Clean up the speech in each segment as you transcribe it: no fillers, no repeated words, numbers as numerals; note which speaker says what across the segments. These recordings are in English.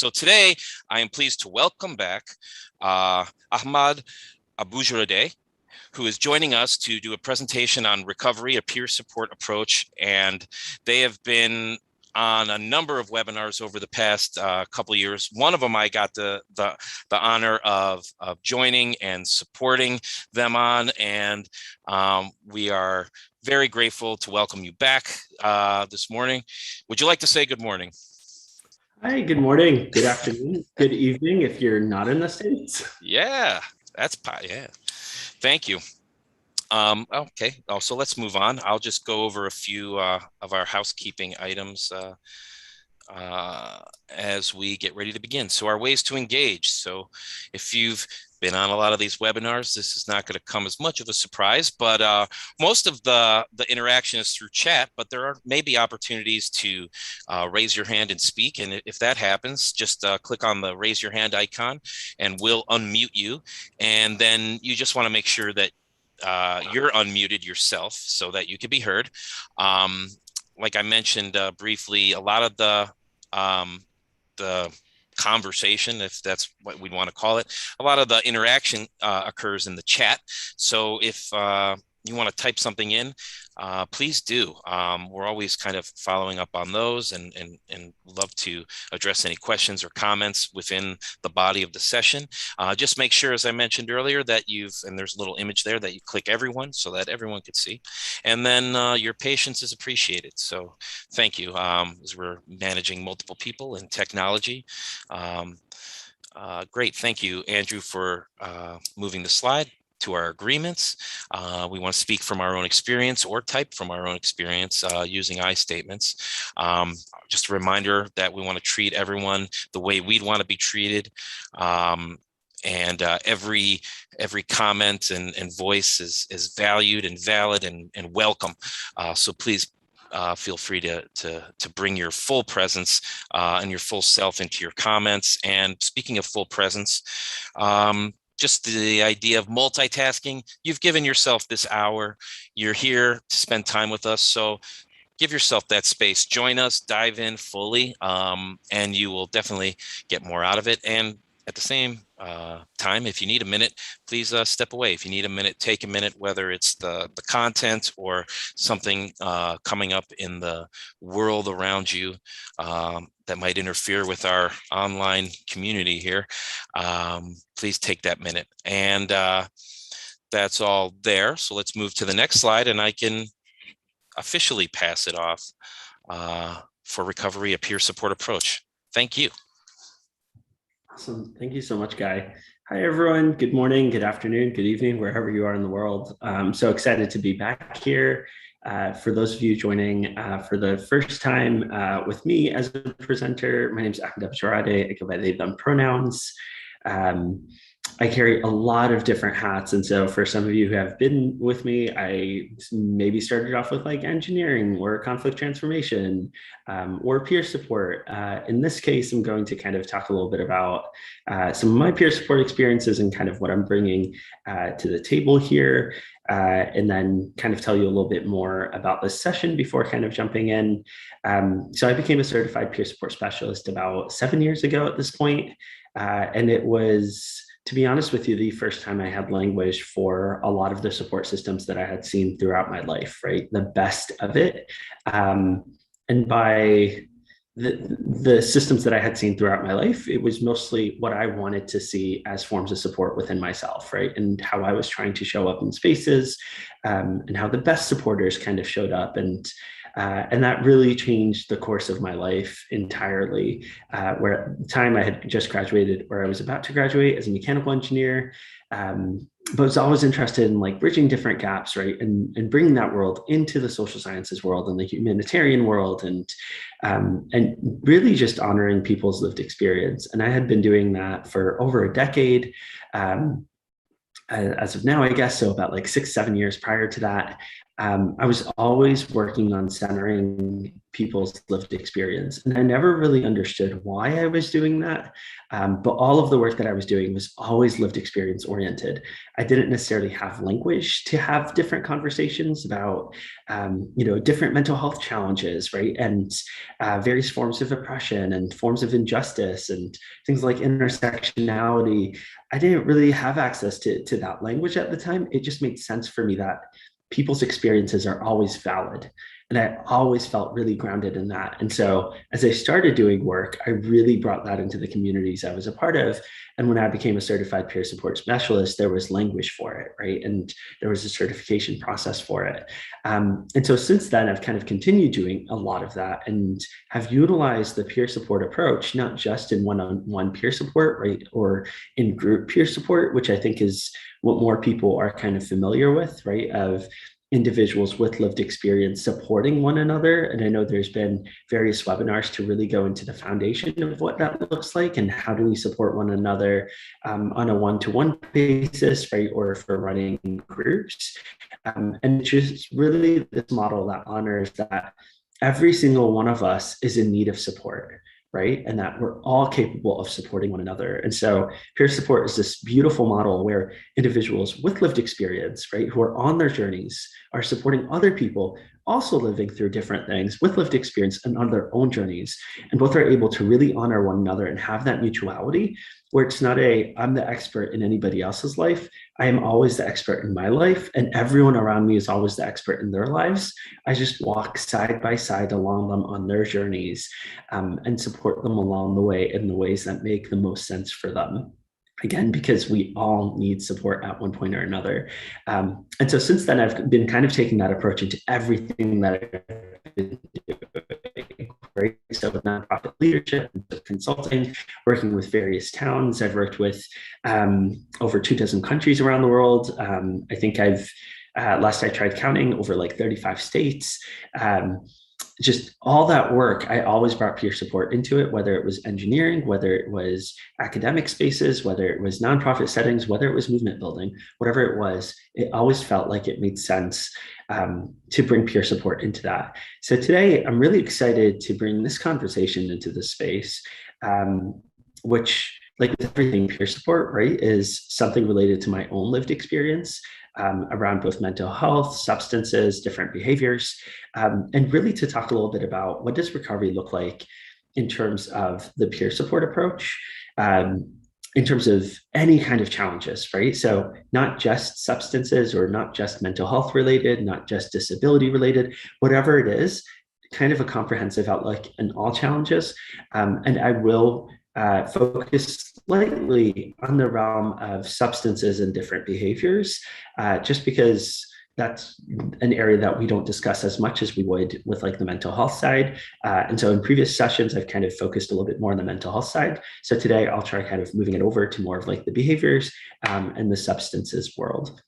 Speaker 1: So today, I am pleased to welcome back Ahmad Abojaradeh, who is joining us to do a presentation on recovery, a peer support approach. And they have been on a number of webinars over the past couple of years. One of them I got the honor of joining and supporting them on, and we are very grateful to welcome you back this morning. Would you like to say good morning?
Speaker 2: Hi, good morning, good afternoon, good evening if you're not in the States.
Speaker 1: Yeah, yeah. Thank you. Okay, so let's move on. I'll just go over a few of our housekeeping items as we get ready to begin. So our ways to engage. So if you've been on a lot of these webinars, this is not going to come as much of a surprise, but most of the interaction is through chat, but there are maybe opportunities to raise your hand and speak. And if that happens, just click on the raise your hand icon and we'll unmute you. And then you just want to make sure that you're unmuted yourself so that you can be heard. Like I mentioned briefly, a lot of the conversation, if that's what we want to call it, a lot of the interaction occurs in the chat. So if you want to type something in, please do. We're always kind of following up on those and love to address any questions or comments within the body of the session. Just make sure, as I mentioned earlier, that and there's a little image there, that you click everyone so that everyone could see. And then your patience is appreciated. So thank you, as we're managing multiple people and technology. Great, thank you, Andrew, for moving the slide to our agreements. We want to speak from our own experience or type from our own experience using I statements. Just a reminder that we want to treat everyone the way we'd want to be treated. And every comment and voice is valued and valid and welcome. So please feel free to bring your full presence and your full self into your comments. And speaking of full presence, just the idea of multitasking. You've given yourself this hour. You're here to spend time with us. So give yourself that space. Join us, dive in fully, and you will definitely get more out of it. And at the same time, if you need a minute, please step away. If you need a minute, take a minute, whether it's the content or something coming up in the world around you that might interfere with our online community here. Please take that minute. And that's all there. So let's move to the next slide, and I can officially pass it off for recovery, a peer support approach. Thank you.
Speaker 2: Awesome. Thank you so much, Guy. Hi, everyone. Good morning, good afternoon, good evening, wherever you are in the world. I'm so excited to be back here. For those of you joining for the first time with me as a presenter, my name is Ahmad Abojaradeh. I go by they, them pronouns. I carry a lot of different hats. And so for some of you who have been with me, I maybe started off with like engineering or conflict transformation or peer support. In this case, I'm going to kind of talk a little bit about some of my peer support experiences and kind of what I'm bringing to the table here. And then kind of tell you a little bit more about this session before kind of jumping in. So I became a certified peer support specialist about 7 years ago at this point. And it was, to be honest with you, the first time I had language for a lot of the support systems that I had seen throughout my life, right? The best of it. And by the systems that I had seen throughout my life, it was mostly what I wanted to see as forms of support within myself, right? And how I was trying to show up in spaces and how the best supporters kind of showed up. And that really changed the course of my life entirely, where at the time I had just graduated, or I was about to graduate as a mechanical engineer, but was always interested in like bridging different gaps, right? And bringing that world into the social sciences world and the humanitarian world, and really just honoring people's lived experience. And I had been doing that for over a decade. As of now, I guess, so about like 6-7 years prior to that. I was always working on centering people's lived experience. And I never really understood why I was doing that. But all of the work that I was doing was always lived experience oriented. I didn't necessarily have language to have different conversations about, different mental health challenges, right? And various forms of oppression and forms of injustice and things like intersectionality. I didn't really have access to that language at the time. It just made sense for me that people's experiences are always valid. And I always felt really grounded in that. And so as I started doing work, I really brought that into the communities I was a part of. And when I became a certified peer support specialist, there was language for it, right? And there was a certification process for it. And so since then, I've kind of continued doing a lot of that and have utilized the peer support approach, not just in one-on-one peer support, right? Or in group peer support, which I think is what more people are kind of familiar with, right? Of individuals with lived experience supporting one another. And I know there's been various webinars to really go into the foundation of what that looks like and how do we support one another on a one-to-one basis, right? Or for running groups. And just really this model that honors that every single one of us is in need of support, right? And that we're all capable of supporting one another. And so peer support is this beautiful model where individuals with lived experience, right, who are on their journeys are supporting other people also living through different things with lived experience and on their own journeys. And both are able to really honor one another and have that mutuality where it's not I'm the expert in anybody else's life. I am always the expert in my life, and everyone around me is always the expert in their lives. I just walk side by side along them on their journeys and support them along the way in the ways that make the most sense for them. Again, because we all need support at one point or another. And so since then, I've been kind of taking that approach into everything that I've been doing. Right? So with nonprofit leadership, consulting, working with various towns. I've worked with over 24 countries around the world. I think last I tried counting, over like 35 states. Just all that work, I always brought peer support into it, whether it was engineering, whether it was academic spaces, whether it was nonprofit settings, whether it was movement building, whatever it was, it always felt like it made sense to bring peer support into that. So today, I'm really excited to bring this conversation into the space, which, like with everything peer support, right, is something related to my own lived experience. Around both mental health, substances, different behaviors, and really to talk a little bit about what does recovery look like in terms of the peer support approach, in terms of any kind of challenges, right? So not just substances or not just mental health related, not just disability related, whatever it is, kind of a comprehensive outlook in all challenges. And I will focus slightly on the realm of substances and different behaviors, just because that's an area that we don't discuss as much as we would with like the mental health side. And so in previous sessions, I've kind of focused a little bit more on the mental health side. So today I'll try kind of moving it over to more of like the behaviors and the substances world.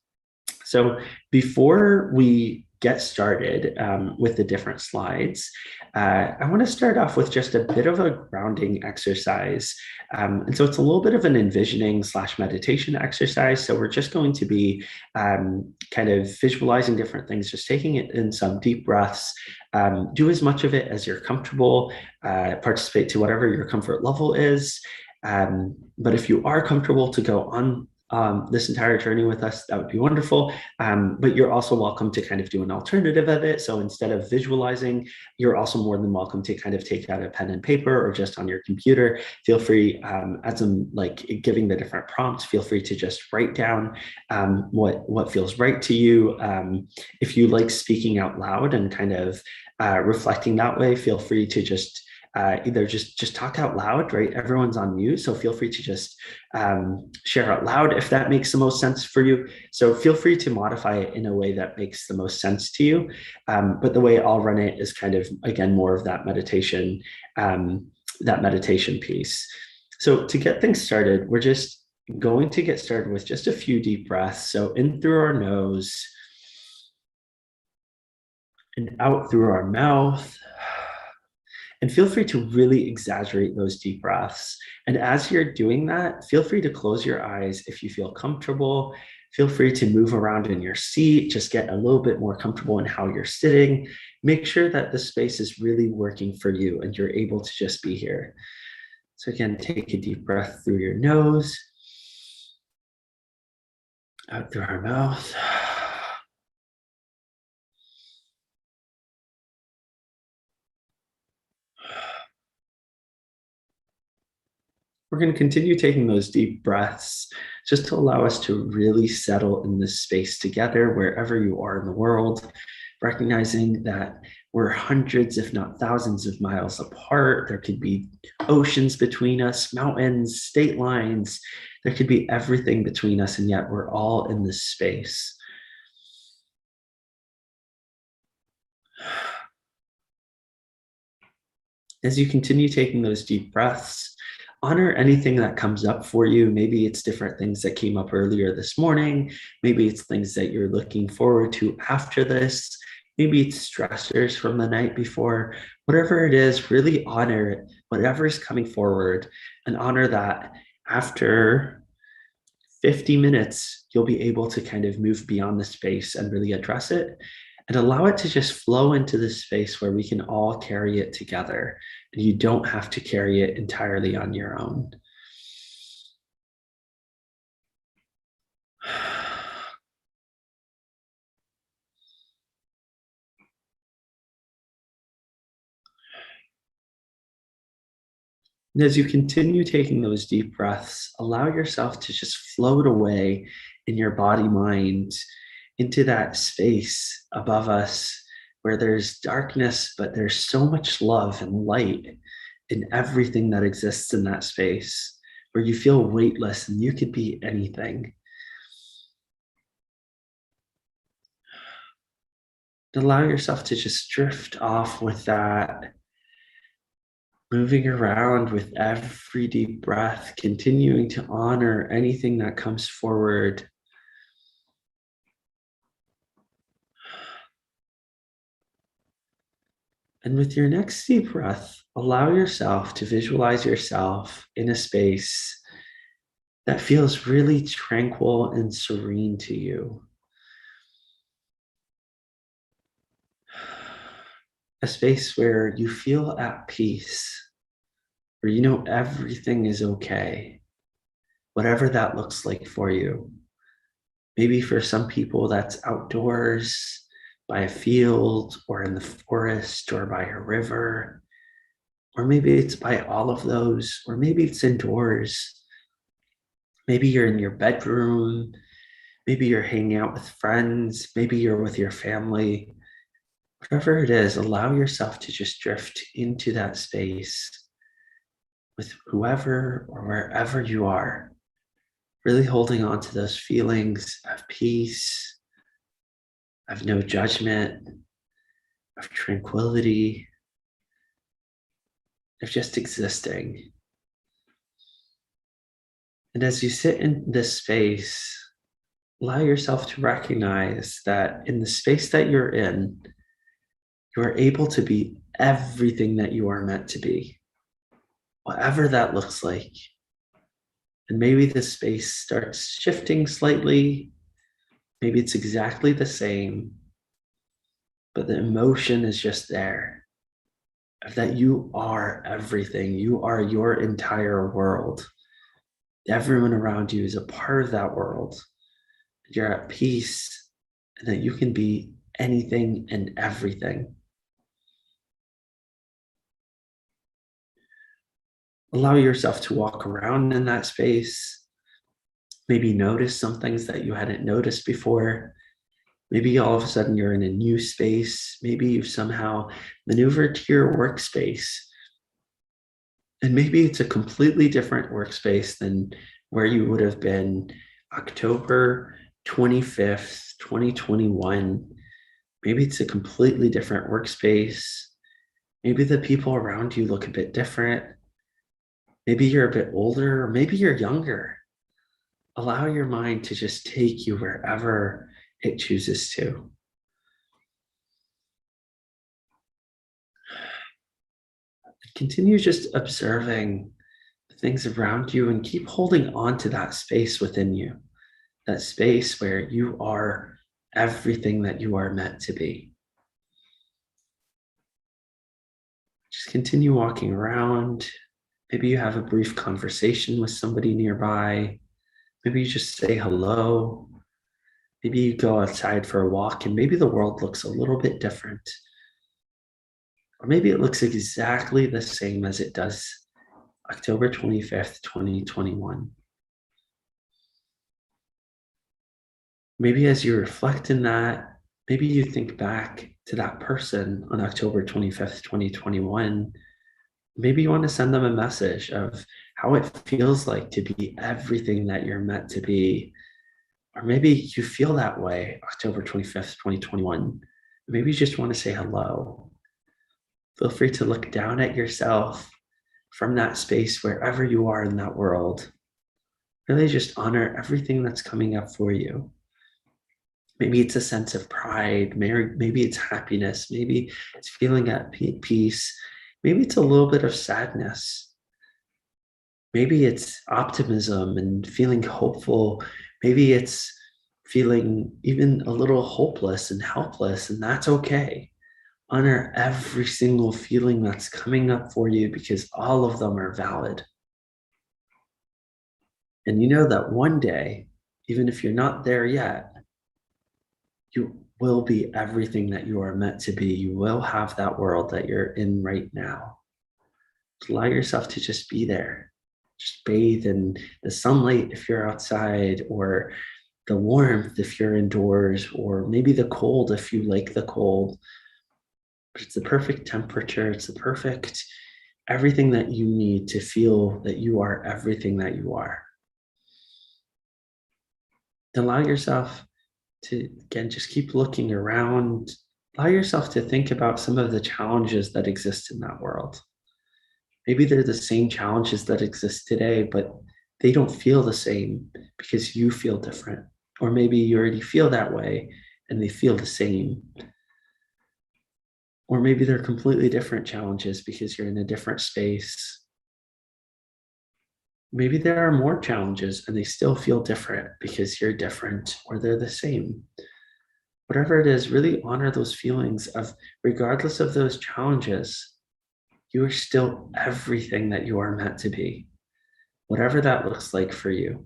Speaker 2: So before we get started with the different slides, I want to start off with just a bit of a grounding exercise. And so it's a little bit of an envisioning / meditation exercise. So we're just going to be kind of visualizing different things, just taking it in some deep breaths. Do as much of it as you're comfortable, participate to whatever your comfort level is. But if you are comfortable to go on this entire journey with us, that would be wonderful. But you're also welcome to kind of do an alternative of it. So instead of visualizing, you're also more than welcome to kind of take out a pen and paper or just on your computer. Feel free, as I'm like giving the different prompts, feel free to just write down what feels right to you. If you like speaking out loud and kind of reflecting that way, feel free to just either just talk out loud, right? Everyone's on mute, so feel free to just share out loud if that makes the most sense for you. So feel free to modify it in a way that makes the most sense to you. But the way I'll run it is kind of, again, more of that meditation piece. So to get things started, we're just going to get started with just a few deep breaths. So in through our nose and out through our mouth. And feel free to really exaggerate those deep breaths. And as you're doing that, feel free to close your eyes if you feel comfortable. Feel free to move around in your seat, just get a little bit more comfortable in how you're sitting. Make sure that the space is really working for you and you're able to just be here. So again, take a deep breath through your nose, out through our mouth. We're going to continue taking those deep breaths just to allow us to really settle in this space together, wherever you are in the world, recognizing that we're hundreds, if not thousands of miles apart. There could be oceans between us, mountains, state lines. There could be everything between us, and yet we're all in this space. As you continue taking those deep breaths, honor anything that comes up for you. Maybe it's different things that came up earlier this morning. Maybe it's things that you're looking forward to after this. Maybe it's stressors from the night before. Whatever it is, really honor it, whatever is coming forward, and honor that after 50 minutes, you'll be able to kind of move beyond the space and really address it and allow it to just flow into the space where we can all carry it together. And you don't have to carry it entirely on your own. And as you continue taking those deep breaths, allow yourself to just float away in your body mind into that space above us where there's darkness, but there's so much love and light in everything that exists in that space, where you feel weightless and you could be anything. Allow yourself to just drift off with that, moving around with every deep breath, continuing to honor anything that comes forward. And with your next deep breath, allow yourself to visualize yourself in a space that feels really tranquil and serene to you. A space where you feel at peace, where you know everything is okay, whatever that looks like for you. Maybe for some people that's outdoors, by a field, or in the forest, or by a river. Or maybe it's by all of those, or maybe it's indoors. Maybe you're in your bedroom. Maybe you're hanging out with friends. Maybe you're with your family. Whatever it is, allow yourself to just drift into that space with whoever or wherever you are, really holding on to those feelings of peace, of no judgment, of tranquility, of just existing. And as you sit in this space, allow yourself to recognize that in the space that you're in, you are able to be everything that you are meant to be, whatever that looks like. And maybe the space starts shifting slightly. Maybe it's exactly the same, but the emotion is just there of that you are everything. You are your entire world. Everyone around you is a part of that world. You're at peace and that you can be anything and everything. Allow yourself to walk around in that space. Maybe notice some things that you hadn't noticed before. Maybe all of a sudden you're in a new space. Maybe you've somehow maneuvered to your workspace. And maybe it's a completely different workspace than where you would have been October 25th, 2021. Maybe it's a completely different workspace. Maybe the people around you look a bit different. Maybe you're a bit older, or maybe you're younger. Allow your mind to just take you wherever it chooses to. Continue just observing the things around you and keep holding on to that space within you. that space where you are everything that you are meant to be. Just continue walking around. Maybe you have a brief conversation with somebody nearby. Maybe you just say hello. Maybe you go outside for a walk and maybe the world looks a little bit different. Or maybe it looks exactly the same as it does October 25th, 2021. Maybe as you reflect in that, maybe you think back to that person on October 25th, 2021. Maybe you want to send them a message of how it feels like to be everything that you're meant to be. Or maybe you feel that way October 25th, 2021. Maybe you just want to say hello. Feel free to look down at yourself from that space wherever you are in that world. Really just honor everything that's coming up for you. Maybe it's a sense of pride. Maybe it's happiness. Maybe it's feeling at peace. Maybe it's a little bit of sadness. Maybe it's optimism and feeling hopeful. Maybe it's feeling even a little hopeless and helpless, and that's okay. Honor every single feeling that's coming up for you because all of them are valid. And you know that one day, even if you're not there yet, you will be everything that you are meant to be. You will have that world that you're in right now. Allow yourself to just be there. Just bathe in the sunlight if you're outside, or the warmth if you're indoors, or maybe the cold if you like the cold. But it's the perfect temperature. It's the perfect everything that you need to feel that you are everything that you are. Allow yourself to, again, just keep looking around. Allow yourself to think about some of the challenges that exist in that world. Maybe they're the same challenges that exist today, but they don't feel the same because you feel different. Or maybe you already feel that way and they feel the same. Or maybe they're completely different challenges because you're in a different space. Maybe there are more challenges and they still feel different because you're different, or they're the same. Whatever it is, really honor those feelings of, regardless of those challenges, you are still everything that you are meant to be, whatever that looks like for you.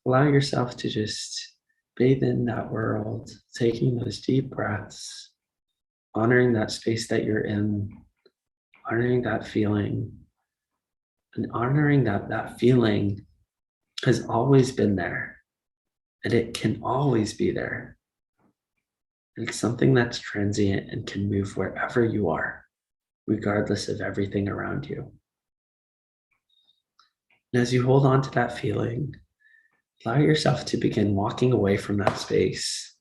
Speaker 2: Allow yourself to just bathe in that world, taking those deep breaths, honoring that space that you're in, honoring that feeling, and honoring that that feeling has always been there and it can always be there. It's something that's transient and can move wherever you are, regardless of everything around you. And as you hold on to that feeling, allow yourself to begin walking away from that space,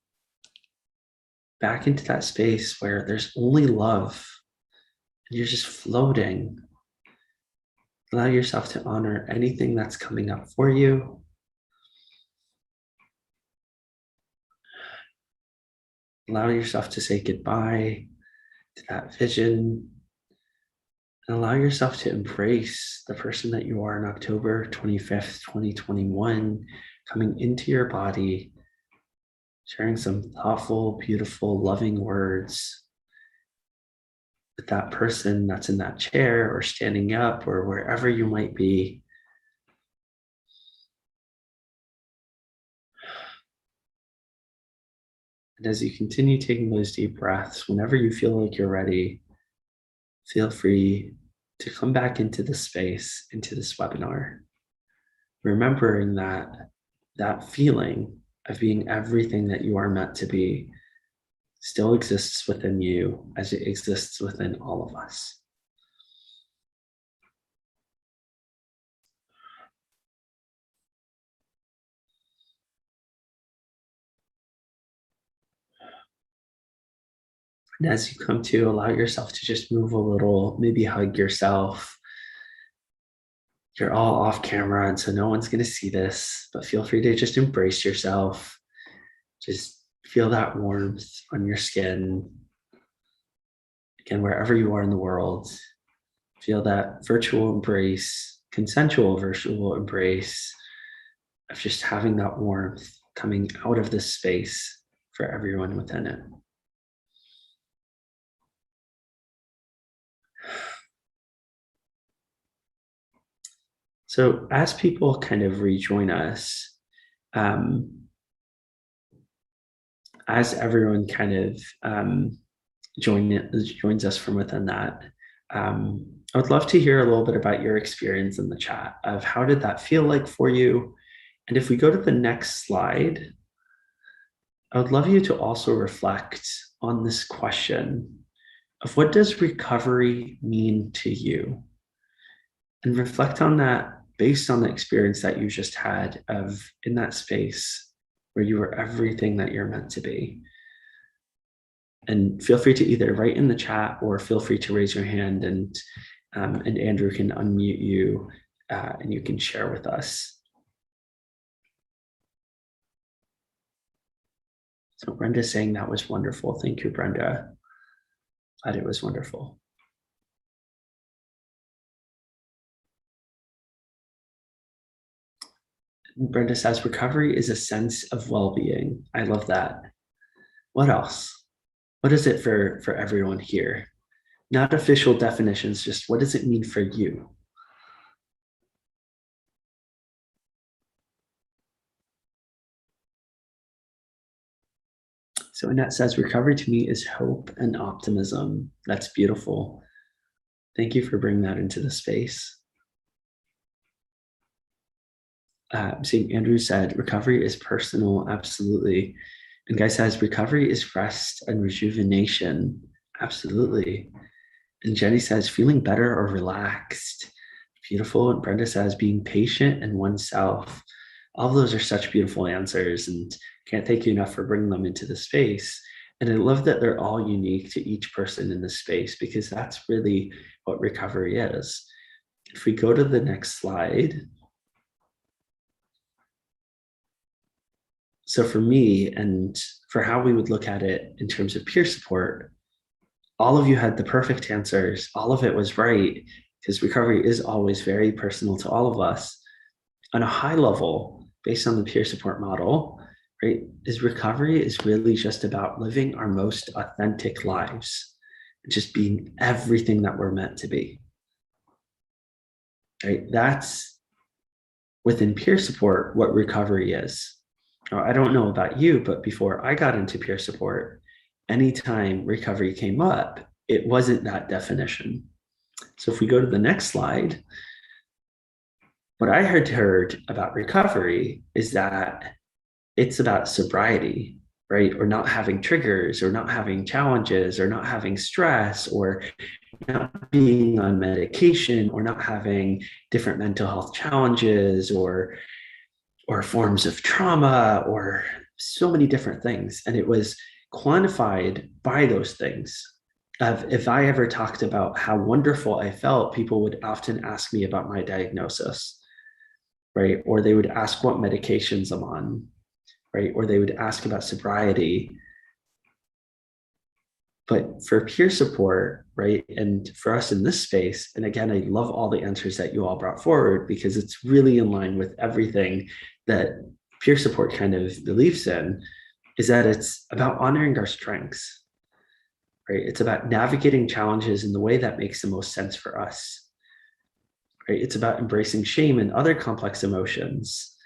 Speaker 2: back into that space where there's only love and you're just floating. Allow yourself to honor anything that's coming up for you. Allow yourself to say goodbye to that vision, and allow yourself to embrace the person that you are on October 25th, 2021, coming into your body, sharing some thoughtful, beautiful, loving words with that person that's in that chair or standing up or wherever you might be. And as you continue taking those deep breaths, whenever you feel like you're ready, feel free to come back into the space, into this webinar, remembering that that feeling of being everything that you are meant to be still exists within you as it exists within all of us. And as you come to, allow yourself to just move a little, maybe hug yourself. You're all off camera, and so no one's going to see this, but feel free to just embrace yourself. Just feel that warmth on your skin. Again, wherever you are in the world, Feel that virtual embrace, consensual virtual embrace of just having that warmth coming out of this space for everyone within it. So as people kind of rejoin us, as everyone kind of joins us from within that, I would love to hear a little bit about your experience in the chat of how did that feel like for you? And if we go to the next slide, I would love you to also reflect on this question of what does recovery mean to you? And reflect on that based on the experience that you just had of in that space where you were everything that you're meant to be. And feel free to either write in the chat or feel free to raise your hand, and Andrew can unmute you and you can share with us. So Brenda's saying that was wonderful. Thank you, Brenda. Glad it was wonderful. Brenda says recovery is a sense of well-being. I love that. What else? What is it for everyone here? Not official definitions, just what does it mean for you? So Annette says, recovery to me is hope and optimism. That's beautiful. Thank you for bringing that into the space. St. Andrew said, recovery is personal, absolutely. And Guy says, recovery is rest and rejuvenation, absolutely. And Jenny says, feeling better or relaxed, beautiful. And Brenda says, being patient and oneself. All of those are such beautiful answers, and can't thank you enough for bringing them into the space. And I love that they're all unique to each person in the space, because that's really what recovery is. If we go to the next slide. So for me, and for how we would look at it in terms of peer support, all of you had the perfect answers. All of it was right, because recovery is always very personal to all of us. On a high level, based on the peer support model, right, is recovery is really just about living our most authentic lives, just being everything that we're meant to be. Right? That's within peer support what recovery is. Now, I don't know about you, but before I got into peer support, anytime recovery came up, it wasn't that definition. So if we go to the next slide, what I had heard about recovery is that it's about sobriety, right? Or not having triggers, or not having challenges, or not having stress, or not being on medication, or not having different mental health challenges, or forms of trauma, or so many different things. And it was quantified by those things. If I ever talked about how wonderful I felt, people would often ask me about my diagnosis, right? Or they would ask what medications I'm on, right? Or they would ask about sobriety. But for peer support, right, and for us in this space, and again, I love all the answers that you all brought forward, because it's really in line with everything that peer support kind of believes in, is that it's about honoring our strengths, right? It's about navigating challenges in the way that makes the most sense for us, right? It's about embracing shame and other complex emotions.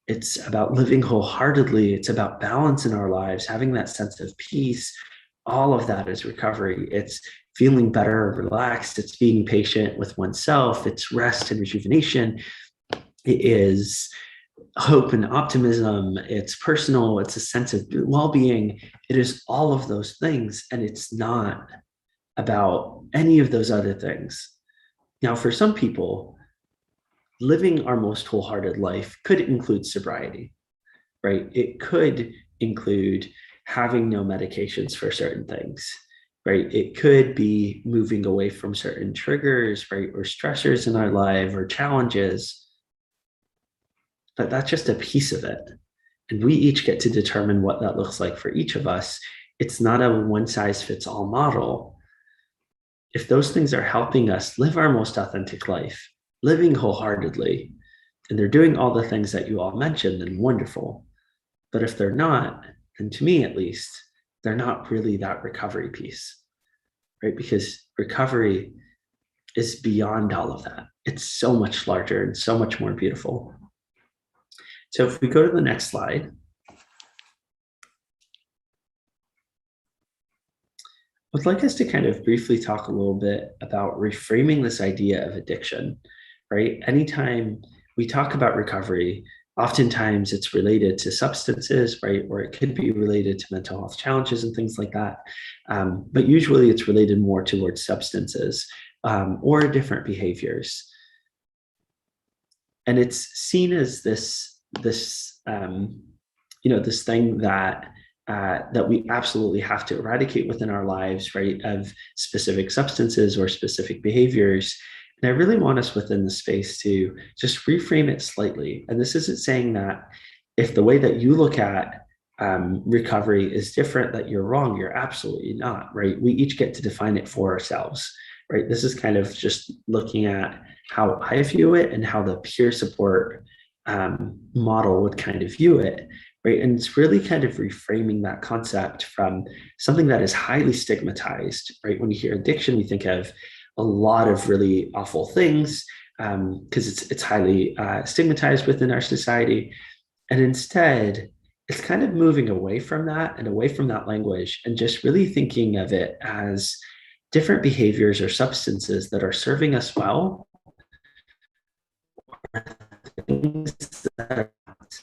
Speaker 2: It's about living wholeheartedly. It's about balance in our lives, having that sense of peace. All of that is recovery. It's feeling better, relaxed. It's being patient with oneself. It's rest and rejuvenation. It is hope and optimism. It's personal. It's a sense of well-being. It is all of those things, and it's not about any of those other things. Now, for some people, living our most wholehearted life could include sobriety, right? It could include having no medications for certain things, right? It could be moving away from certain triggers, right? Or stressors in our life, or challenges. But that's just a piece of it. And we each get to determine what that looks like for each of us. It's not a one size fits all model. if those things are helping us live our most authentic life, living wholeheartedly, and they're doing all the things that you all mentioned, then wonderful. But if they're not, then to me at least, they're not really that recovery piece, right? Because recovery is beyond all of that. It's so much larger and so much more beautiful. So if we go to the next slide, I'd like us to kind of briefly talk a little bit about reframing this idea of addiction, right? Anytime we talk about recovery, oftentimes it's related to substances, right? Or it could be related to mental health challenges and things like that. But usually it's related more towards substances or different behaviors. And it's seen as this this thing that that we absolutely have to eradicate within our lives, right, of specific substances or specific behaviors. And I really want us within the space to just reframe it slightly. And this isn't saying that if the way that you look at recovery is different, that you're wrong. You're absolutely not, right? We each get to define it for ourselves, right? This is kind of just looking at how I view it and how the peer support model would kind of view it, right? And it's really kind of reframing that concept from something that is highly stigmatized, right? When you hear addiction, we think of a lot of really awful things because it's highly stigmatized within our society. And instead, it's kind of moving away from that and away from that language and just really thinking of it as different behaviors or substances that are serving us well, things that are not.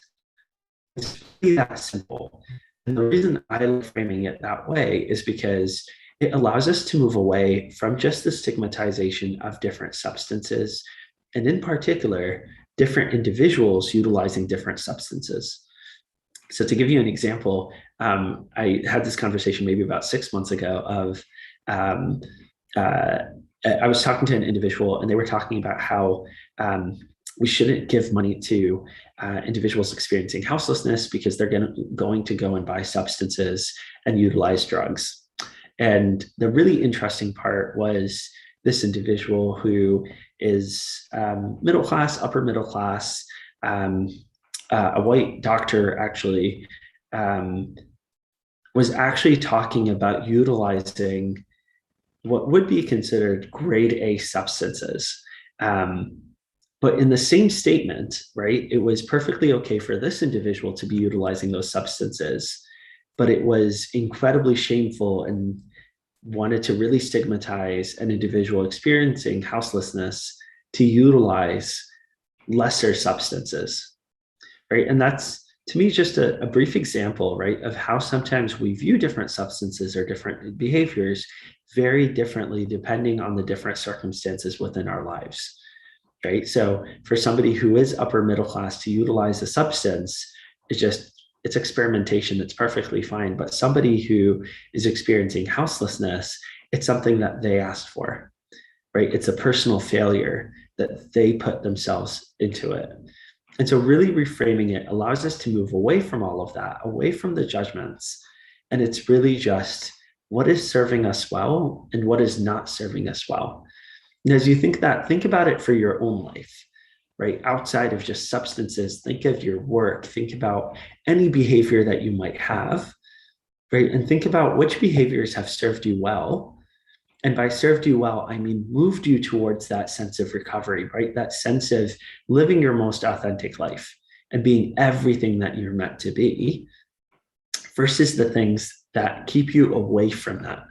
Speaker 2: It's really that simple. And the reason I like framing it that way is because it allows us to move away from just the stigmatization of different substances, and in particular, different individuals utilizing different substances. So to give you an example, I had this conversation maybe about 6 months ago of um, I was talking to an individual and they were talking about how we shouldn't give money to individuals experiencing houselessness because they're going to go and buy substances and utilize drugs. And the really interesting part was this individual who is middle class, upper middle class, a white doctor actually, was actually talking about utilizing what would be considered grade A substances. But in the same statement, right, it was perfectly okay for this individual to be utilizing those substances, but it was incredibly shameful and wanted to really stigmatize an individual experiencing houselessness to utilize lesser substances, right? And that's, to me, just a brief example, right, of how sometimes we view different substances or different behaviors very differently depending on the different circumstances within our lives, right? So for somebody who is upper middle class to utilize a substance, it's experimentation, it's perfectly fine. But somebody who is experiencing houselessness, it's something that they asked for, right? It's a personal failure that they put themselves into it. And so really reframing it allows us to move away from all of that, away from the judgments. And it's really just what is serving us well and what is not serving us well. And as you think about it for your own life, right? Outside of just substances, think of your work, think about any behavior that you might have, right? And think about which behaviors have served you well. And by served you well, I mean moved you towards that sense of recovery, right? That sense of living your most authentic life and being everything that you're meant to be, versus the things that keep you away from that,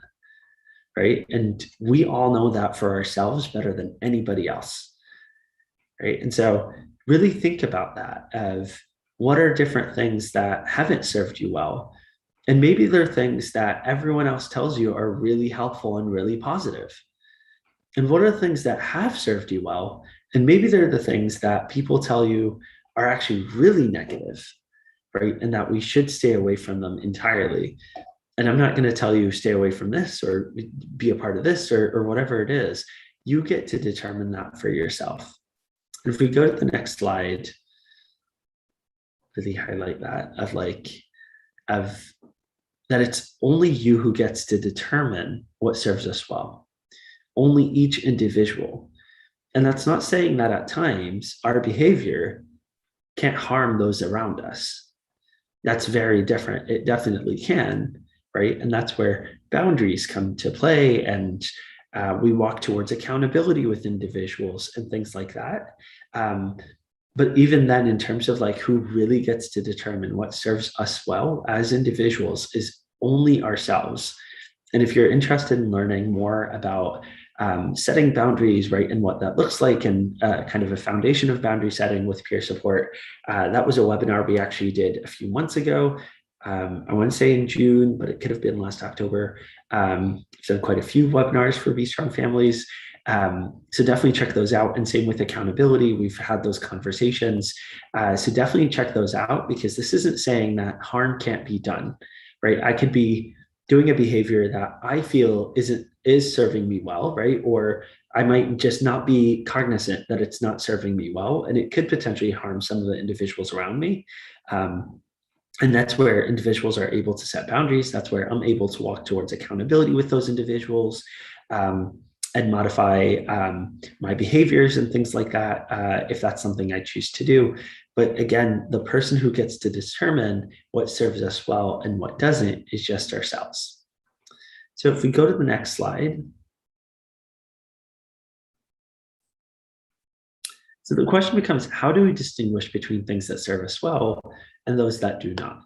Speaker 2: right? And we all know that for ourselves better than anybody else, right? And so really think about that of what are different things that haven't served you well. And maybe they're things that everyone else tells you are really helpful and really positive. And what are the things that have served you well? And maybe they're the things that people tell you are actually really negative, right? And that we should stay away from them entirely. And I'm not going to tell you stay away from this or be a part of this or whatever it is. You get to determine that for yourself. And if we go to the next slide, really highlight that of that it's only you who gets to determine what serves us well. only each individual. And that's not saying that at times our behavior can't harm those around us. That's very different. It definitely can, right? And that's where boundaries come to play, and we walk towards accountability with individuals and things like that. But even then, in terms of like who really gets to determine what serves us well as individuals is only ourselves. And if you're interested in learning more about setting boundaries, right, and what that looks like, and kind of a foundation of boundary setting with peer support, that was a webinar we actually did a few months ago. I want to say in June, but it could have been last October. I've done quite a few webinars for Be Strong Families. So definitely check those out. And same with accountability. We've had those conversations. So definitely check those out, because this isn't saying that harm can't be done, right? I could be doing a behavior that I feel is serving me well, right? Or I might just not be cognizant that it's not serving me well, and it could potentially harm some of the individuals around me. And that's where individuals are able to set boundaries. That's where I'm able to walk towards accountability with those individuals, and modify my behaviors and things like that, if that's something I choose to do. But again, the person who gets to determine what serves us well and what doesn't is just ourselves. So if we go to the next slide. So the question becomes, how do we distinguish between things that serve us well and those that do not?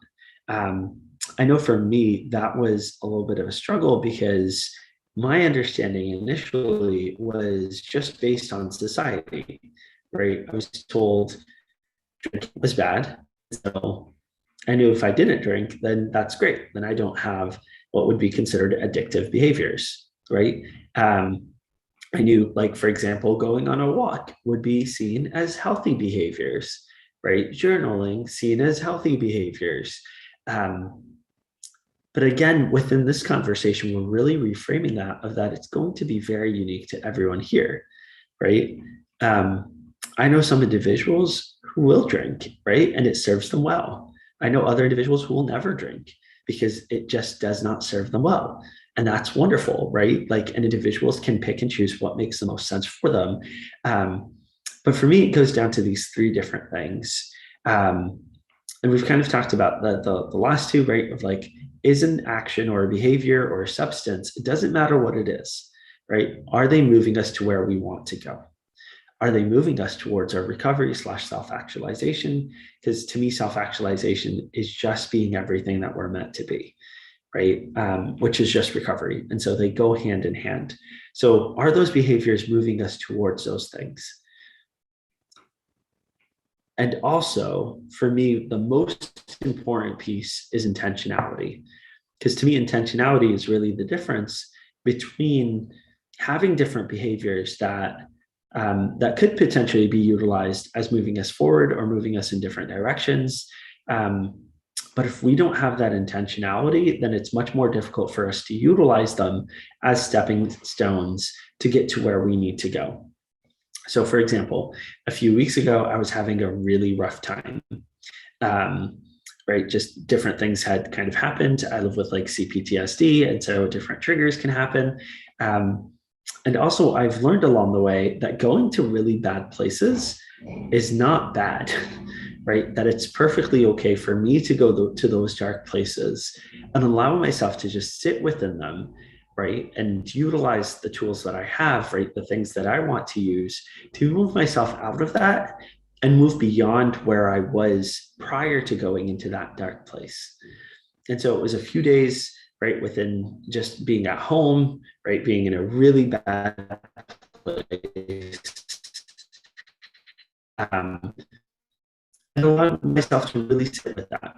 Speaker 2: I know for me, that was a little bit of a struggle, because my understanding initially was just based on society, right? I was told drinking was bad. So I knew if I didn't drink, then that's great. Then I don't have what would be considered addictive behaviors, right? I knew, like, for example, going on a walk would be seen as healthy behaviors, right? Journaling seen as healthy behaviors. But again, within this conversation, we're really reframing that it's going to be very unique to everyone here, right? I know some individuals who will drink, right? And it serves them well. I know other individuals who will never drink because it just does not serve them well. And that's wonderful, right? Like, and individuals can pick and choose what makes the most sense for them. But for me, it goes down to these three different things. And we've kind of talked about the last two, right? Of like, is an action or a behavior or a substance, it doesn't matter what it is, right? Are they moving us to where we want to go? Are they moving us towards our recovery / self-actualization? Because to me, self-actualization is just being everything that we're meant to be, right? Which is just recovery. And so they go hand in hand. So are those behaviors moving us towards those things? And also, for me, the most important piece is intentionality. Because to me, intentionality is really the difference between having different behaviors that could potentially be utilized as moving us forward or moving us in different directions. But if we don't have that intentionality, then it's much more difficult for us to utilize them as stepping stones to get to where we need to go. So for example, a few weeks ago, I was having a really rough time. Right, just different things had kind of happened. I live with like CPTSD, and so different triggers can happen. And also, I've learned along the way that going to really bad places is not bad, right? That it's perfectly okay for me to go to those dark places and allow myself to just sit within them, right? And utilize the tools that I have, right? The things that I want to use to move myself out of that and move beyond where I was prior to going into that dark place. And so it was a few days, right, within just being at home, right, being in a really bad place. And allowed myself to really sit with that.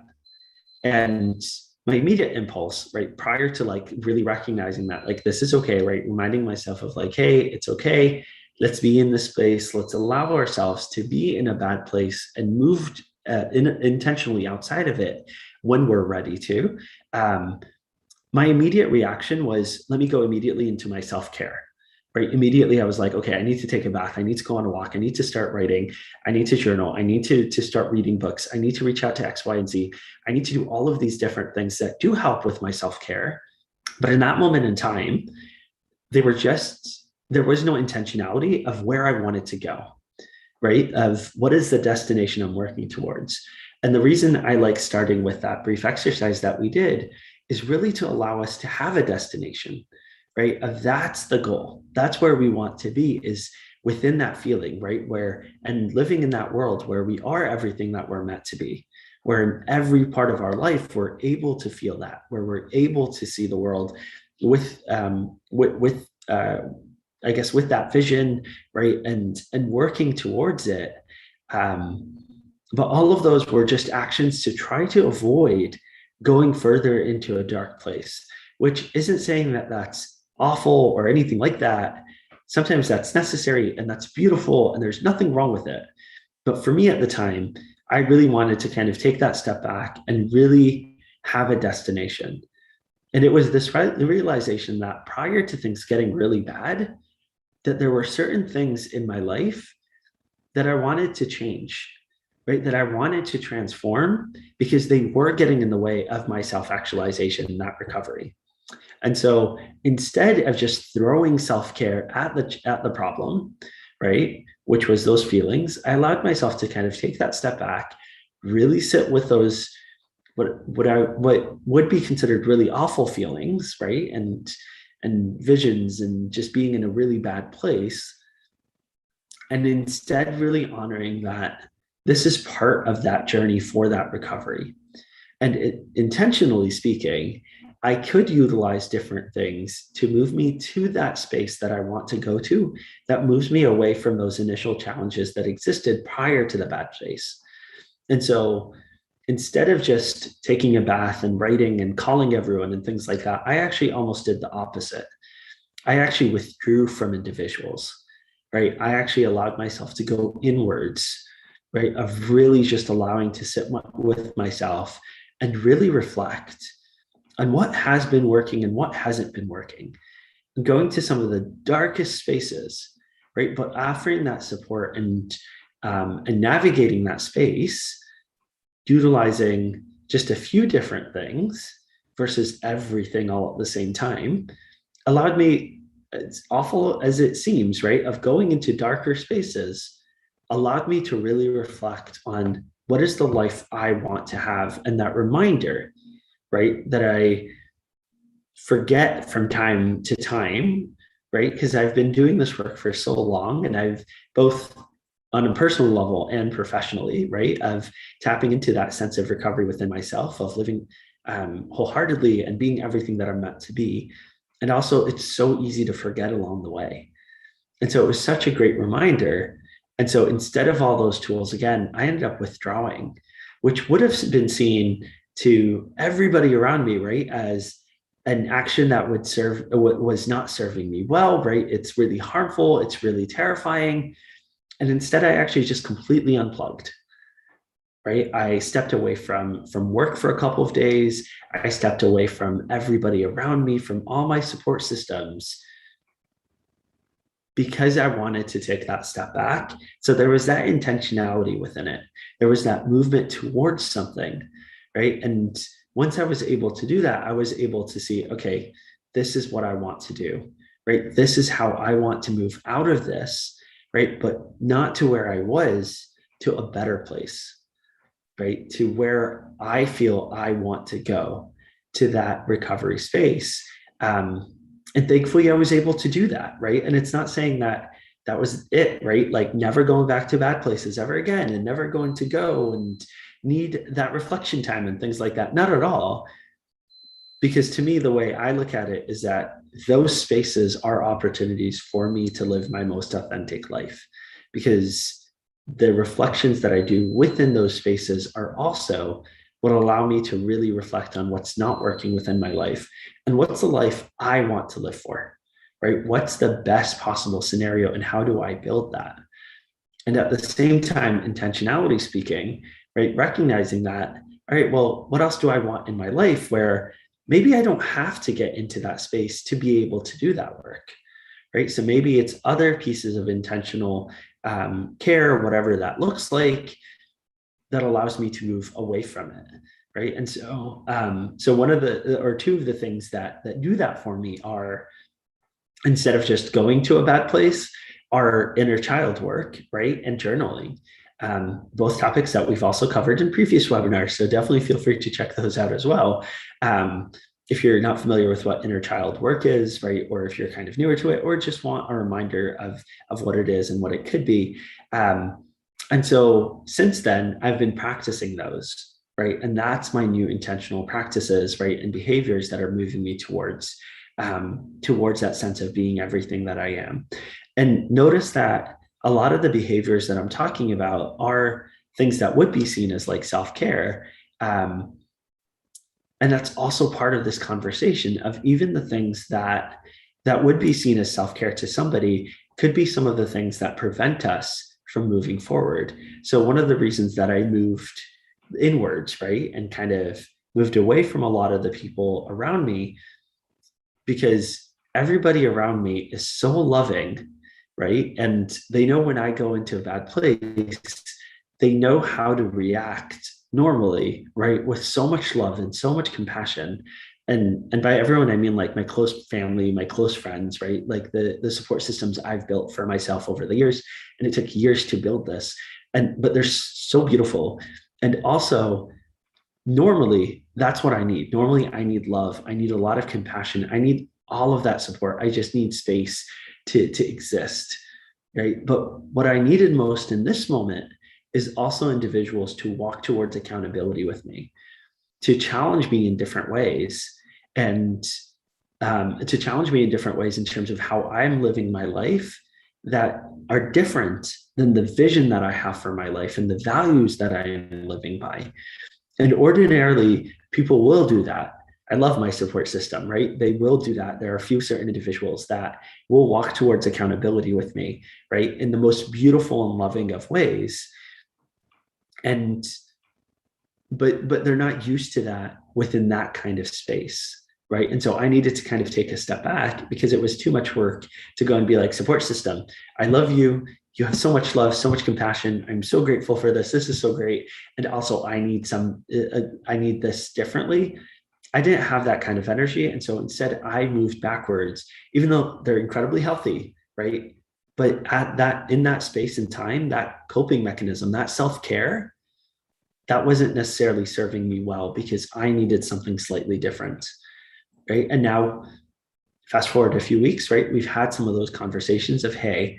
Speaker 2: And my immediate impulse, right, prior to like really recognizing that, like, this is okay, right, reminding myself of like, hey, it's okay. Let's be in this space. Let's allow ourselves to be in a bad place and move intentionally outside of it when we're ready to. My immediate reaction was, let me go immediately into my self-care, right? Immediately, I was like, okay, I need to take a bath. I need to go on a walk. I need to start writing. I need to journal. I need to start reading books. I need to reach out to X, Y, and Z. I need to do all of these different things that do help with my self-care. But in that moment in time, they were just there was no intentionality of where I wanted to go, right? Of what is the destination I'm working towards. And the reason I like starting with that brief exercise that we did is really to allow us to have a destination, right? Of that's the goal. That's where we want to be, is within that feeling, right? Where, and living in that world where we are everything that we're meant to be, where in every part of our life, we're able to feel that, where we're able to see the world with I guess with that vision, right, and working towards it. But all of those were just actions to try to avoid going further into a dark place, which isn't saying that that's awful or anything like that. Sometimes that's necessary and that's beautiful, and there's nothing wrong with it. But for me at the time, I really wanted to kind of take that step back and really have a destination. And it was this realization that prior to things getting really bad, that there were certain things in my life that I wanted to change, right? That I wanted to transform because they were getting in the way of my self-actualization and that recovery. And so instead of just throwing self-care at the problem, right, which was those feelings, I allowed myself to kind of take that step back, really sit with those what would be considered really awful feelings, right, and visions, and just being in a really bad place, and instead really honoring that this is part of that journey for that recovery. And intentionally speaking, I could utilize different things to move me to that space that I want to go to, that moves me away from those initial challenges that existed prior to the bad place. And so instead of just taking a bath and writing and calling everyone and things like that, I actually almost did the opposite. I actually withdrew from individuals, right? I actually allowed myself to go inwards, right? Of really just allowing to sit with myself and really reflect on what has been working and what hasn't been working, and going to some of the darkest spaces, right? But offering that support and navigating that space, utilizing just a few different things versus everything all at the same time, allowed me, as awful as it seems, right, of going into darker spaces, allowed me to really reflect on what is the life I want to have. And that reminder, right, that I forget from time to time, right, because I've been doing this work for so long, and I've both on a personal level and professionally, right, of tapping into that sense of recovery within myself, of living wholeheartedly and being everything that I'm meant to be. And also, it's so easy to forget along the way. And so it was such a great reminder. And so instead of all those tools, again, I ended up withdrawing, which would have been seen to everybody around me, right, as an action that would serve, was not serving me well, right? It's really harmful. It's really terrifying. And instead, I actually just completely unplugged, right? I stepped away from work for a couple of days. I stepped away from everybody around me, from all my support systems, because I wanted to take that step back. So there was that intentionality within it. There was that movement towards something, right? And once I was able to do that, I was able to see, okay, this is what I want to do, right? This is how I want to move out of this, right? But not to where I was, to a better place, right? To where I feel I want to go, to that recovery space. And thankfully, I was able to do that, right? And it's not saying that that was it, right? Like never going back to bad places ever again, and never going to go and need that reflection time and things like that. Not at all. Because to me, the way I look at it is that those spaces are opportunities for me to live my most authentic life, because the reflections that I do within those spaces are also what allow me to really reflect on what's not working within my life and what's the life I want to live for, right? What's the best possible scenario and how do I build that? And at the same time, intentionality speaking, right, recognizing that, all right, well, what else do I want in my life where maybe I don't have to get into that space to be able to do that work, right? So maybe it's other pieces of intentional care, whatever that looks like, that allows me to move away from it, right? And so, so one of the, or two of the things that do that for me are instead of just going to a bad place, are inner child work, right? And journaling. Both topics that we've also covered in previous webinars. So definitely feel free to check those out as well. If you're not familiar with what inner child work is, right, or if you're kind of newer to it, or just want a reminder of what it is and what it could be. And so since then, I've been practicing those, right? And that's my new intentional practices, right, and behaviors that are moving me towards that sense of being everything that I am. And notice that a lot of the behaviors that I'm talking about are things that would be seen as like self-care. And that's also part of this conversation of even the things that would be seen as self-care to somebody could be some of the things that prevent us from moving forward. So one of the reasons that I moved inwards, right, and kind of moved away from a lot of the people around me, because everybody around me is so loving, right? And they know when I go into a bad place, they know how to react normally, right? With so much love and so much compassion. And by everyone, I mean like my close family, my close friends, right? Like the support systems I've built for myself over the years. And it took years to build this. But they're so beautiful. And also, normally that's what I need. Normally I need love. I need a lot of compassion. I need all of that support. I just need space to exist. Right. But what I needed most in this moment is also individuals to walk towards accountability with me, to challenge me in different ways, and to challenge me in different ways in terms of how I'm living my life that are different than the vision that I have for my life and the values that I am living by. And ordinarily, people will do that. I love my support system, right? They will do that. There are a few certain individuals that will walk towards accountability with me, right? In the most beautiful and loving of ways. And but they're not used to that within that kind of space, right? And so I needed to kind of take a step back because it was too much work to go and be like, support system, I love you. You have so much love, so much compassion. I'm so grateful for this. This is so great. And also I need this differently. I didn't have that kind of energy. And so instead I moved backwards, even though they're incredibly healthy, right? But in that space and time, that coping mechanism, that self-care, that wasn't necessarily serving me well because I needed something slightly different, right? And now, fast forward a few weeks, right? We've had some of those conversations of, hey,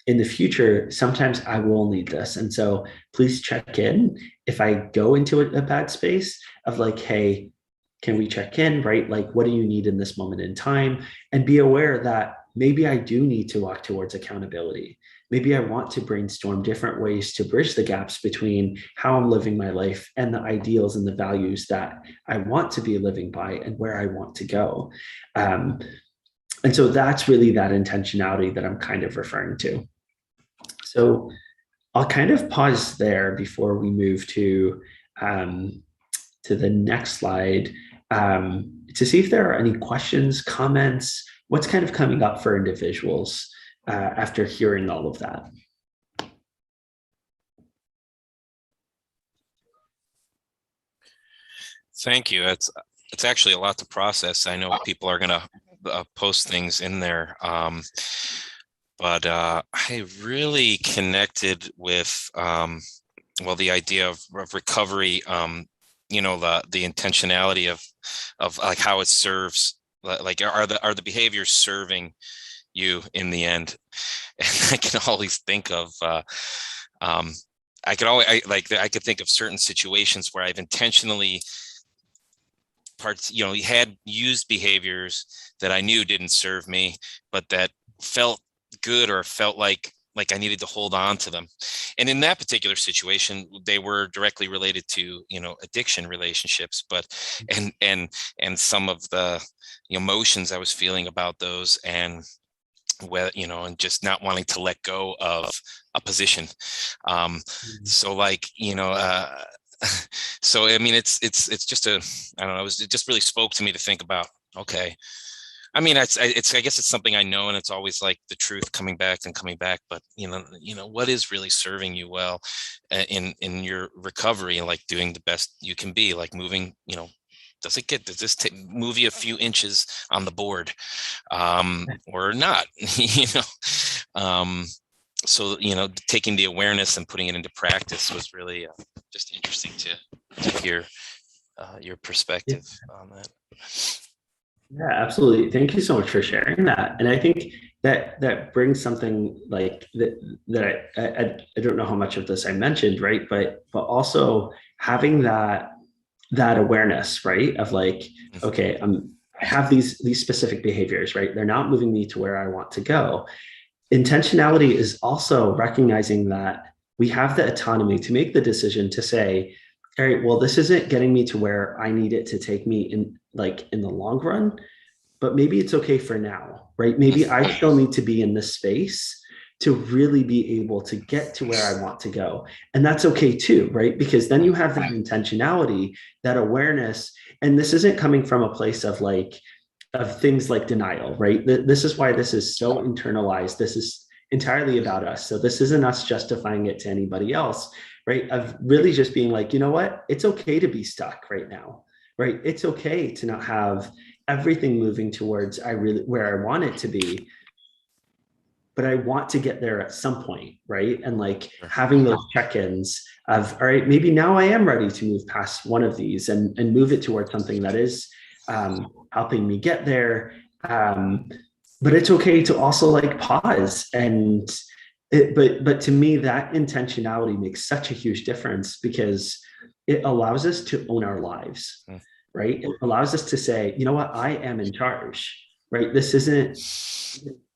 Speaker 2: in the future, sometimes I will need this. And so please check in if I go into a bad space of like, hey, can we check in, right? Like, what do you need in this moment in time? And be aware that maybe I do need to walk towards accountability. Maybe I want to brainstorm different ways to bridge the gaps between how I'm living my life and the ideals and the values that I want to be living by and where I want to go. And so that's really that intentionality that I'm kind of referring to. So I'll kind of pause there before we move to the next slide, to see if there are any questions, comments, what's kind of coming up for individuals after hearing all of that.
Speaker 1: Thank you. It's actually a lot to process. I know people are going to post things in there. But I really connected with, well, the idea of recovery, you know, the intentionality of like how it serves, like are the behaviors serving you in the end? And I can always think of, I could think of certain situations where I've intentionally had used behaviors that I knew didn't serve me, but that felt good or felt like I needed to hold on to them. And in that particular situation, they were directly related to, addiction relationships, but and some of the emotions I was feeling about those, and and just not wanting to let go of a position. So so I mean, it's just I don't know, it just really spoke to me to think about, okay, I mean, I guess it's something I know, and it's always like the truth coming back and coming back. But what is really serving you well in your recovery, and like doing the best you can be, like moving does this move you a few inches on the board, or not? So taking the awareness and putting it into practice was really just interesting to hear your perspective on that.
Speaker 2: Yeah, absolutely. Thank you so much for sharing that. And I think that brings something like that I don't know how much of this I mentioned, right? But also having that awareness, right? Of like, okay, I have these specific behaviors, right? They're not moving me to where I want to go. Intentionality is also recognizing that we have the autonomy to make the decision to say, all right, well, this isn't getting me to where I need it to take me in the long run, but maybe it's okay for now, right? Maybe I still need to be in this space to really be able to get to where I want to go. And that's okay too, right? Because then you have that intentionality, that awareness, and this isn't coming from a place of things like denial, right? This is why this is so internalized. This is entirely about us. So this isn't us justifying it to anybody else, right? Of really just being like, you know what? It's okay to be stuck right now, right? It's okay to not have everything moving towards where I want it to be, but I want to get there at some point, right? And like having those check-ins of, all right, maybe now I am ready to move past one of these and move it towards something that is helping me get there. But it's okay to also like pause but to me, that intentionality makes such a huge difference because it allows us to own our lives, right? It allows us to say, you know what, I am in charge, right? This isn't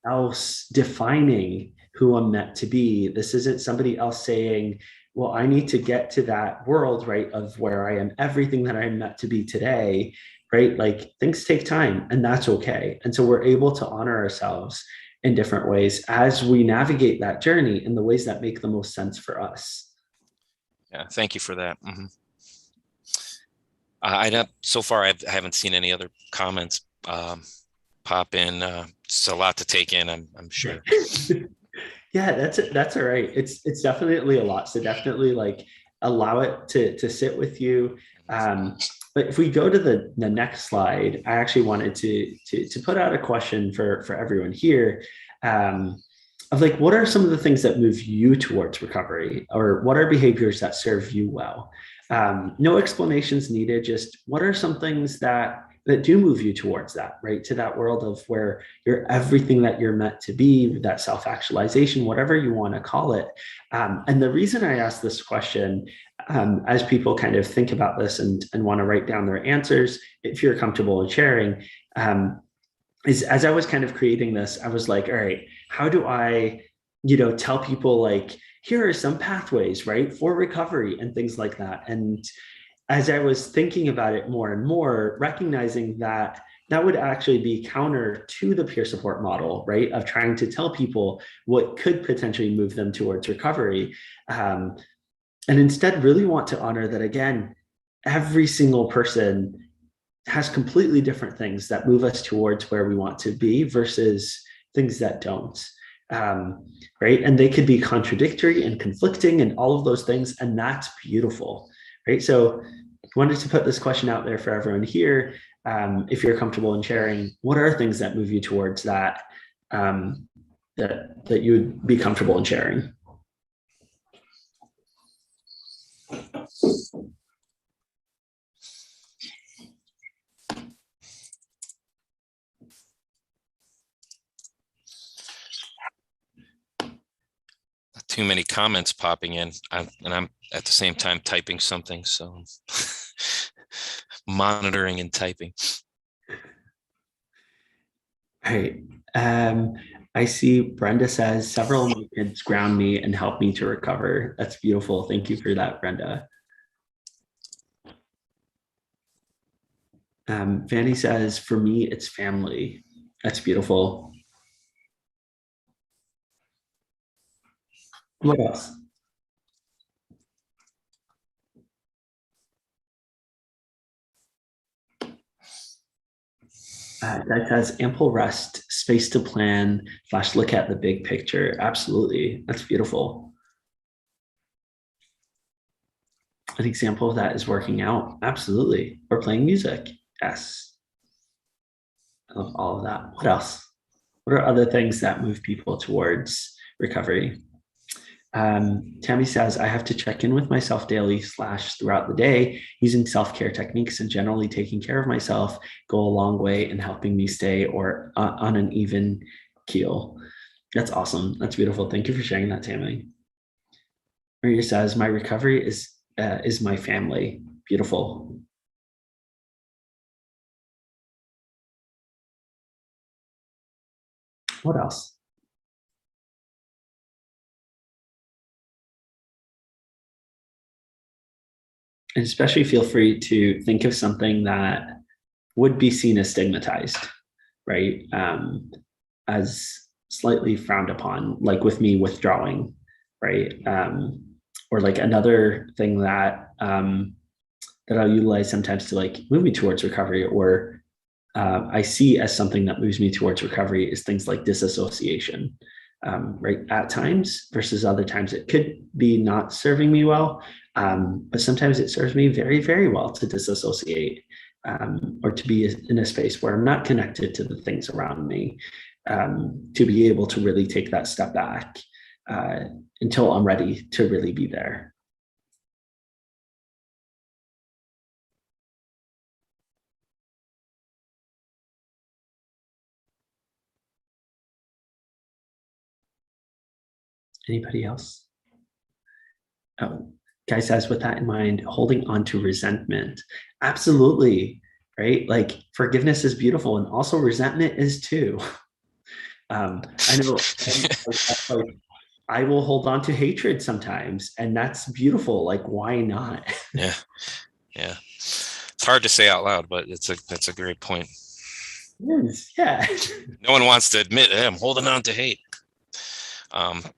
Speaker 2: else defining who I'm meant to be. This isn't somebody else saying, well, I need to get to that world, right, of where I am everything that I'm meant to be today, right? Like things take time and that's okay. And so we're able to honor ourselves in different ways as we navigate that journey in the ways that make the most sense for us.
Speaker 1: Yeah, thank you for that. So far, I haven't seen any other comments pop in. It's a lot to take in, I'm sure.
Speaker 2: Yeah, that's all right. It's definitely a lot. So definitely like allow it to sit with you. But if we go to the next slide, I actually wanted to put out a question for everyone here. Of like, what are some of the things that move you towards recovery, or what are behaviors that serve you well? No explanations needed. Just what are some things that do move you towards that, right? To that world of where you're everything that you're meant to be, that self-actualization, whatever you want to call it. And the reason I asked this question, as people kind of think about this and want to write down their answers, if you're comfortable in sharing, is as I was kind of creating this, I was like, all right, how do I, tell people like, here are some pathways, right, for recovery and things like that. And as I was thinking about it more and more, recognizing that that would actually be counter to the peer support model, right, of trying to tell people what could potentially move them towards recovery. And instead really want to honor that, again, every single person has completely different things that move us towards where we want to be versus things that don't. Right. And they could be contradictory and conflicting and all of those things. And that's beautiful. Right. So I wanted to put this question out there for everyone here. If you're comfortable in sharing, what are things that move you towards that, that you would be comfortable in sharing?
Speaker 1: Too many comments popping in, and I'm at the same time typing something, so monitoring and typing.
Speaker 2: All right. I see Brenda says several of my kids ground me and help me to recover. That's beautiful. Thank you for that, Brenda. Fanny says, for me, it's family. That's beautiful. What else? That has ample rest, space to plan, / look at the big picture. Absolutely. That's beautiful. An example of that is working out. Absolutely. Or playing music. Yes. I love all of that. What else? What are other things that move people towards recovery? Tammy says, I have to check in with myself daily / throughout the day using self-care techniques, and generally taking care of myself go a long way in helping me stay or on an even keel. That's awesome. That's beautiful. Thank you for sharing that, Tammy. Maria says, my recovery is my family. Beautiful. What else? And especially feel free to think of something that would be seen as stigmatized, right? As slightly frowned upon, like with me withdrawing, right? Or like another thing that that I'll utilize sometimes to like move me towards recovery, or I see as something that moves me towards recovery, is things like disassociation, right? At times versus other times, it could be not serving me well, but sometimes it serves me very, very well to disassociate, or to be in a space where I'm not connected to the things around me, to be able to really take that step back uh, until I'm ready to really be there. Anybody else? Oh, Guy says, with that in mind, holding on to resentment. Absolutely. Right. Like forgiveness is beautiful, and also resentment is too. I know like, I will hold on to hatred sometimes, and that's beautiful. Like, why not?
Speaker 1: Yeah. Yeah. It's hard to say out loud, but that's a great point.
Speaker 2: Yes, yeah.
Speaker 1: No one wants to admit, hey, I'm holding on to hate.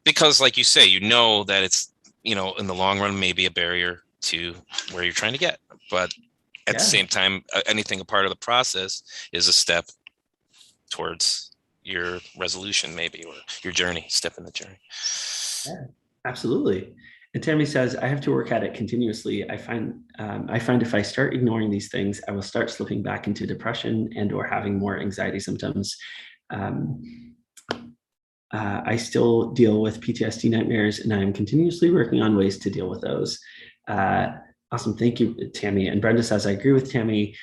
Speaker 1: Because like you say, that it's, in the long run, maybe a barrier to where you're trying to get. But at the
Speaker 2: Yeah.
Speaker 1: same time, anything a part of the process is a step towards your resolution, maybe, or your journey, step in the journey.
Speaker 2: Yeah, absolutely. And Tammy says, I have to work at it continuously. I find if I start ignoring these things, I will start slipping back into depression and or having more anxiety symptoms. Um, I still deal with PTSD nightmares, and I am continuously working on ways to deal with those. Uh, awesome. Thank you, Tammy. And Brenda says, I agree with Tammy.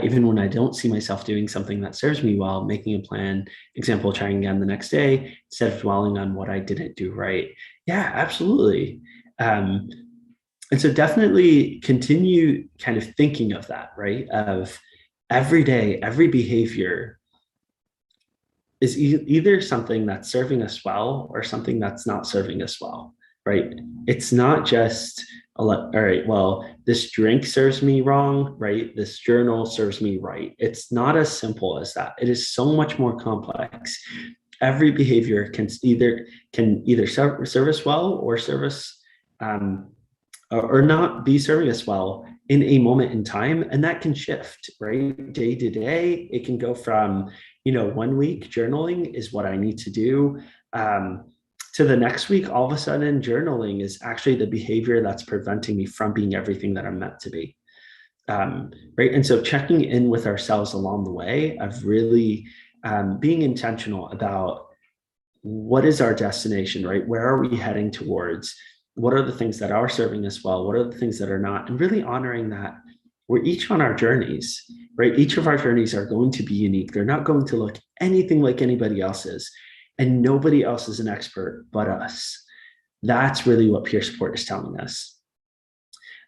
Speaker 2: Even when I don't see myself doing something that serves me well, making a plan, example, trying again the next day, instead of dwelling on what I didn't do right. Yeah, absolutely. Um, and so definitely continue kind of thinking of that, right? Of every day, every behavior is either something that's serving us well or something that's not serving us well, right? It's not just, all right, well, this drink serves me wrong, right? This journal serves me right. It's not as simple as that. It is so much more complex. Every behavior can either serve us well or serve us um, or not be serving us well in a moment in time, and that can shift, right? Day to day, it can go from 1 week journaling is what I need to do, to the next week, all of a sudden journaling is actually the behavior that's preventing me from being everything that I'm meant to be. Right. And so checking in with ourselves along the way of really being intentional about what is our destination, right? Where are we heading towards? What are the things that are serving us well? What are the things that are not? And really honoring that we're each on our journeys, right? Each of our journeys are going to be unique. They're not going to look anything like anybody else's. And nobody else is an expert but us. That's really what peer support is telling us.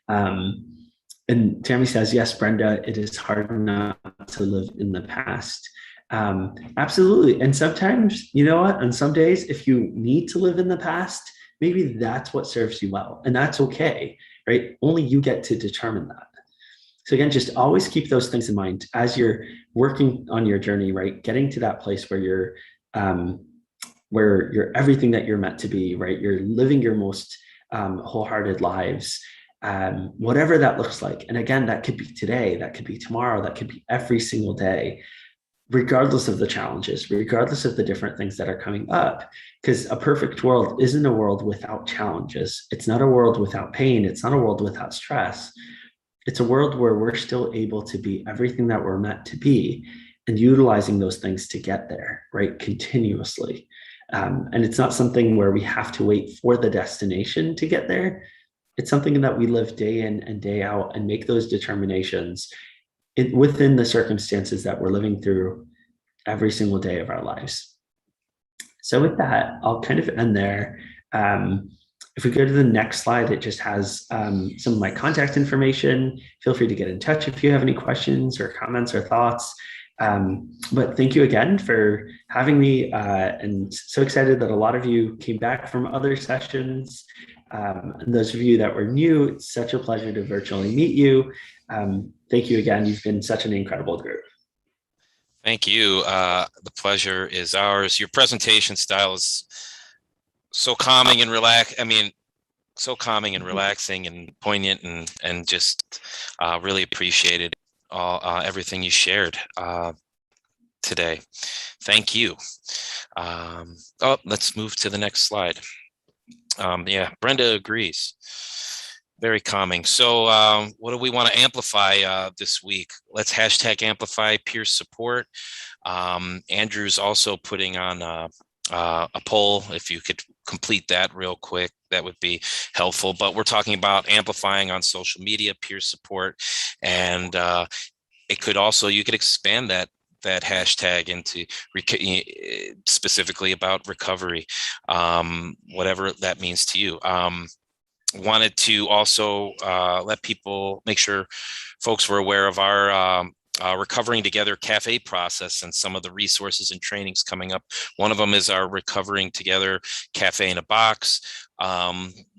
Speaker 2: Um, and Tammy says, yes, Brenda, it is hard not to live in the past. Absolutely. And sometimes, you know what? On some days, if you need to live in the past, maybe that's what serves you well. And that's okay, right? Only you get to determine that. So again, just always keep those things in mind as you're working on your journey, right? Getting to that place where you're everything that you're meant to be, right? You're living your most wholehearted lives, whatever that looks like. And again, that could be today, that could be tomorrow, that could be every single day. regardless of the challenges, regardless of the different things that are coming up. Because a perfect world isn't a world without challenges. It's not a world without pain. It's not a world without stress. It's a world where we're still able to be everything that we're meant to be and utilizing those things to get there, right? Continuously. And it's not something where we have to wait for the destination to get there. It's something that we live day in and day out and make those determinations within the circumstances that we're living through every single day of our lives. So with that, I'll kind of end there. If we go to the next slide, it just has some of my contact information. Feel free to get in touch if you have any questions or comments or thoughts. But thank you again for having me, and so excited that a lot of you came back from other sessions. And those of you that were new, it's such a pleasure to virtually meet you. Thank you again. You've been such an incredible group.
Speaker 1: Thank you. The pleasure is ours. Your presentation style is so calming and so calming and relaxing and poignant, and just really appreciated everything you shared today. Thank you. Oh, let's move to the next slide. Yeah, Brenda agrees. Very calming. So what do we want to amplify this week? Let's hashtag amplify peer support. Andrew's also putting on a poll. If you could complete that real quick, that would be helpful. But we're talking about amplifying on social media, peer support, and it could also, you could expand that hashtag into specifically about recovery, whatever that means to you. Wanted to also let people, make sure folks were aware of our Recovering Together Cafe process and some of the resources and trainings coming up. One of them is our Recovering Together Cafe in a Box,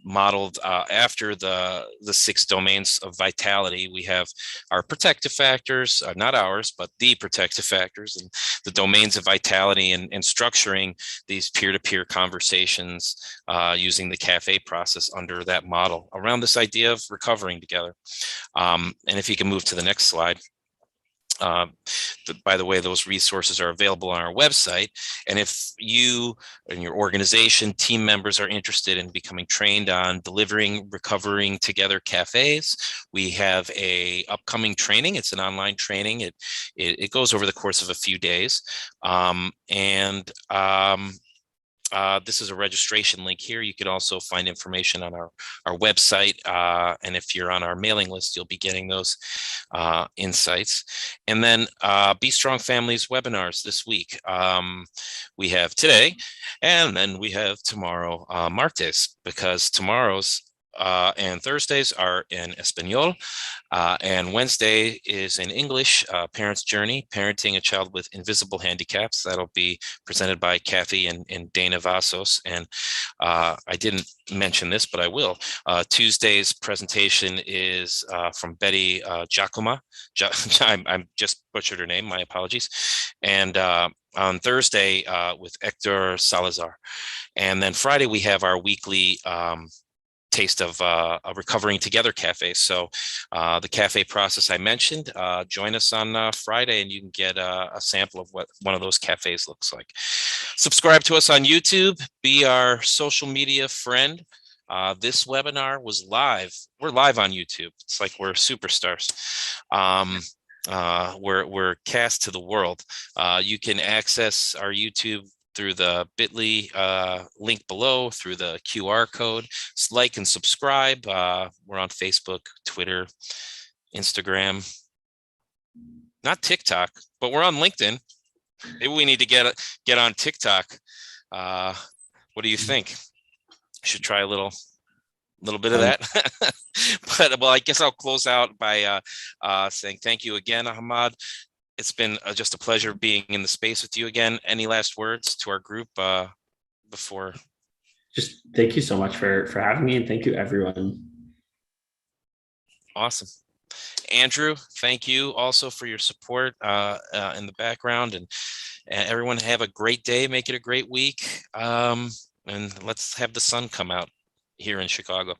Speaker 1: modeled after the 6 domains of vitality. We have our protective factors, not ours, but the protective factors, and the domains of vitality, and structuring these peer-to-peer conversations using the cafe process under that model around this idea of recovering together. And if you can move to the next slide. By the way, those resources are available on our website. And if you and your organization, team members are interested in becoming trained on delivering Recovering Together cafes, we have a upcoming training. It's an online training. It goes over the course of a few days. This is a registration link here. You can also find information on our website. And if you're on our mailing list, you'll be getting those insights. And then Be Strong Families webinars this week. We have today, and then we have tomorrow, martes, because tomorrow's and Thursdays are in Espanol, and Wednesday is in English, Parent's Journey, Parenting a Child with Invisible Handicaps. That'll be presented by Kathy and Dana Vasos. And I didn't mention this, but I will. Tuesday's presentation is from Betty Giacoma. I'm just butchered her name, my apologies. And on Thursday with Hector Salazar. And then Friday, we have our weekly taste of a Recovering Together cafe. So the cafe process I mentioned, join us on Friday and you can get a sample of what one of those cafes looks like. Subscribe to us on YouTube, be our social media friend. This webinar was live. We're live on YouTube. It's like we're superstars. We're cast to the world. You can access our YouTube through the bit.ly link below, through the QR code. Like and subscribe. We're on Facebook, Twitter, Instagram, not TikTok, but we're on LinkedIn. Maybe we need to get on TikTok. What do you think? Should try a little bit of that. But well, I guess I'll close out by saying thank you again, Ahmad. It's been just a pleasure being in the space with you again. Any last words to our group before?
Speaker 2: Just thank you so much for having me, and thank you, everyone.
Speaker 1: Awesome. Andrew, thank you also for your support in the background, and everyone have a great day. Make it a great week. And let's have the sun come out here in Chicago.